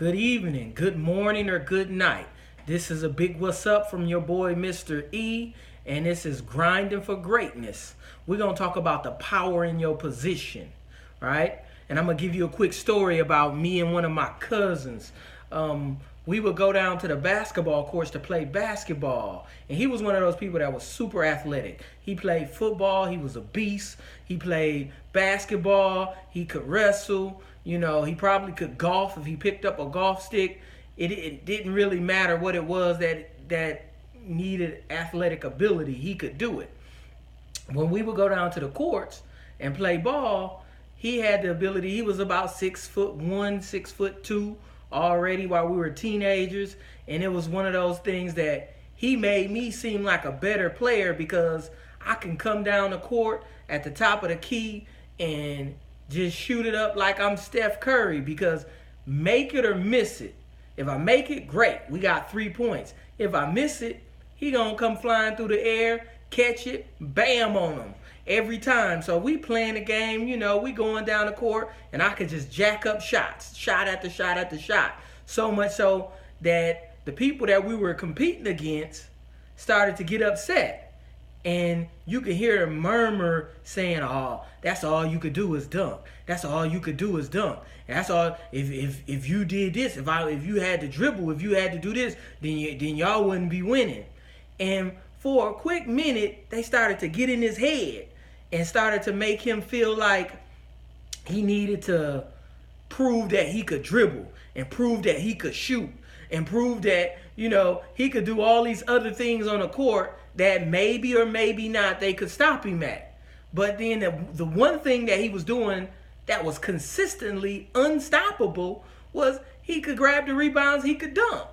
good evening, good morning, or good night. This is a big what's up from your boy, Mr. E, and this is Grinding for Greatness. We're going to talk about the power in your position, right? And I'm going to give you a quick story about me and one of my cousins. We would go down to the basketball courts to play basketball. And he was one of those people that was super athletic. He played football. He was a beast. He played basketball. He could wrestle. You know, he probably could golf if he picked up a golf stick. It didn't really matter what it was that needed athletic ability. He could do it. When we would go down to the courts and play ball, he had the ability. He was about 6'1", 6'2" already while we were teenagers, and it was one of those things that he made me seem like a better player because I can come down the court at the top of the key and just shoot it up like I'm Steph Curry, because make it or miss it. If I make it, great, we got 3 points. If I miss it, he gonna come flying through the air, catch it, bam on him every time. So we playing the game, you know, we going down the court, and I could just jack up shots, shot after shot after shot. So much so that the people that we were competing against started to get upset. And you could hear them murmur saying, "Oh, that's all you could do is dunk. That's all you could do is dunk. And that's all. If you did this, if you had to dribble, if you had to do this, then y'all wouldn't be winning." And for a quick minute, they started to get in his head and started to make him feel like he needed to prove that he could dribble and prove that he could shoot and prove that, you know, he could do all these other things on the court that maybe or maybe not they could stop him at. But then the one thing that he was doing that was consistently unstoppable was he could grab the rebounds, he could dunk.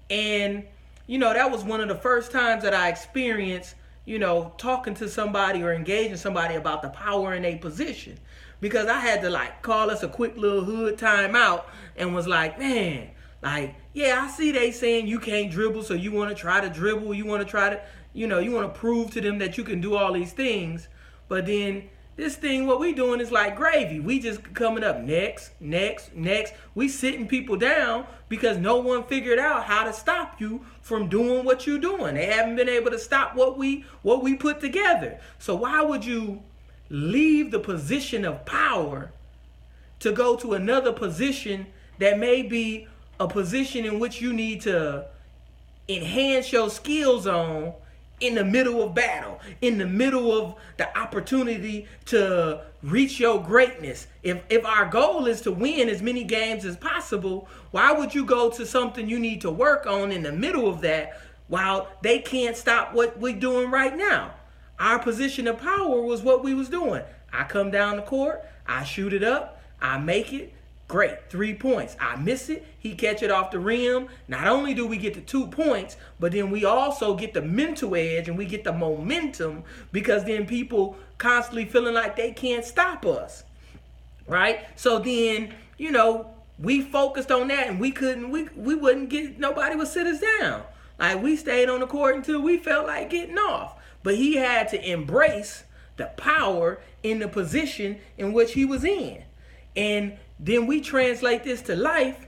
And, you know, that was one of the first times that I experienced, you know, talking to somebody or engaging somebody about the power in a position. Because I had to, like, call us a quick little hood timeout and was like, man, like, yeah, I see they saying you can't dribble, so you want to try to dribble, you want to try to, you know, you want to prove to them that you can do all these things. But then this thing, what we doing is like gravy. We just coming up next. We sitting people down because no one figured out how to stop you from doing what you're doing. They haven't been able to stop what we put together. So why would you leave the position of power to go to another position that may be a position in which you need to enhance your skills on in the middle of battle, in the middle of the opportunity to reach your greatness? If our goal is to win as many games as possible, why would you go to something you need to work on in the middle of that while they can't stop what we're doing right now? Our position of power was what we was doing. I come down the court, I shoot it up, I make it, great, 3 points. I miss it, he catch it off the rim. Not only do we get the 2 points, but then we also get the mental edge and we get the momentum, because then people constantly feeling like they can't stop us, right? So then, you know, we focused on that, and we wouldn't get, nobody would sit us down. Like, we stayed on the court until we felt like getting off. But he had to embrace the power in the position in which he was in. And then we translate this to life.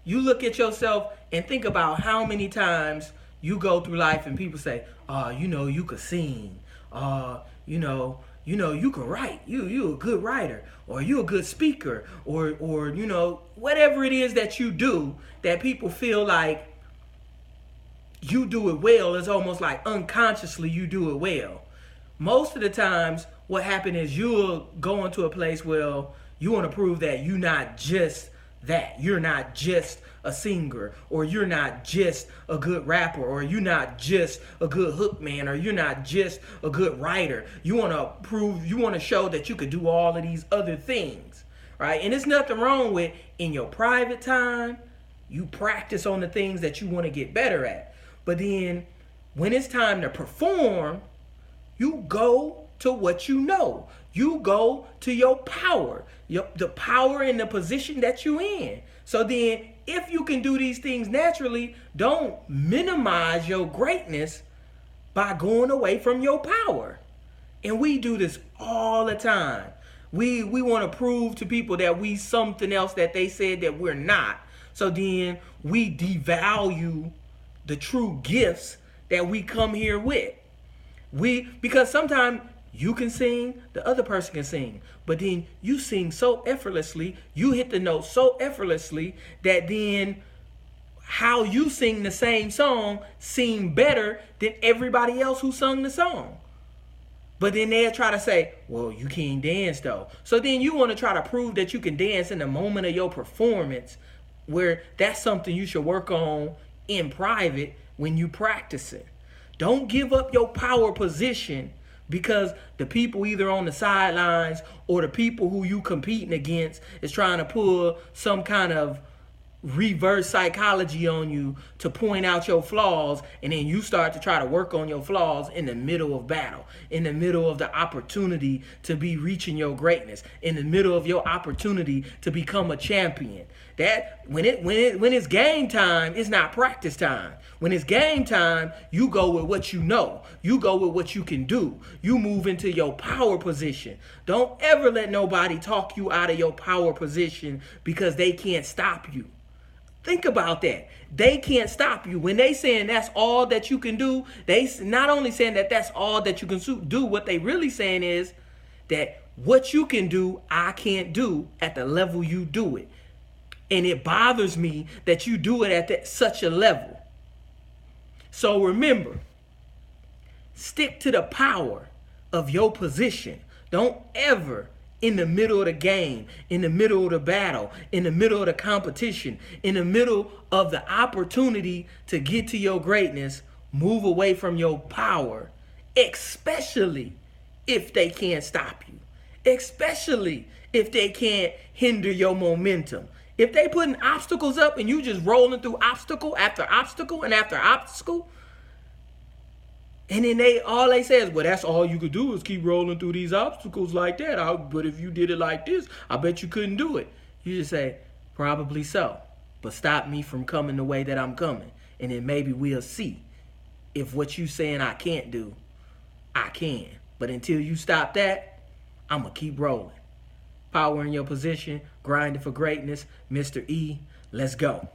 You look at yourself and think about how many times you go through life and people say, "Oh, you know, you could sing. You know, you could write. You a good writer, or you a good speaker, or you know, whatever it is that you do that people feel like you do it well. It's almost like unconsciously you do it well." Most of the times what happened is you'll go into a place where you want to prove that you're not just that. You're not just a singer, or you're not just a good rapper, or you're not just a good hook man, or you're not just a good writer. You want to prove, you want to show that you could do all of these other things, right? And there's nothing wrong with, in your private time, you practice on the things that you want to get better at. But then when it's time to perform, you go to what you know. You go to your power, the power in the position that you're in. So then if you can do these things naturally, don't minimize your greatness by going away from your power. And we do this all the time. We want to prove to people that we something else that they said that we're not. So then we devalue the true gifts that we come here with. Because sometimes you can sing, the other person can sing, but then you sing so effortlessly, you hit the note so effortlessly that then how you sing the same song seem better than everybody else who sung the song. But then they'll try to say, well, you can't dance though. So then you want to try to prove that you can dance in the moment of your performance, where that's something you should work on in private when you practice it. Don't give up your power position because the people either on the sidelines or the people who you competing against is trying to pull some kind of reverse psychology on you to point out your flaws, and then you start to try to work on your flaws in the middle of battle, in the middle of the opportunity to be reaching your greatness, in the middle of your opportunity to become a champion. That when it's game time, it's not practice time. When it's game time, you go with what you know. You go with what you can do. You move into your power position. Don't ever let nobody talk you out of your power position because they can't stop you. Think about that. They can't stop you. When they saying that's all that you can do, they not only saying that that's all that you can do, what they really saying is that what you can do, I can't do at the level you do it. And it bothers me that you do it at such a level. So remember, stick to the power of your position. Don't ever, in the middle of the game, in the middle of the battle, in the middle of the competition, in the middle of the opportunity to get to your greatness, move away from your power, especially if they can't stop you, especially if they can't hinder your momentum. If they putting obstacles up and you just rolling through obstacle after obstacle and after obstacle, and then all they say is, well, that's all you could do is keep rolling through these obstacles like that. But if you did it like this, I bet you couldn't do it. You just say, probably so. But stop me from coming the way that I'm coming. And then maybe we'll see if what you saying I can't do, I can. But until you stop that, I'm going to keep rolling. Power in your position, grinding for greatness. Mr. E, let's go.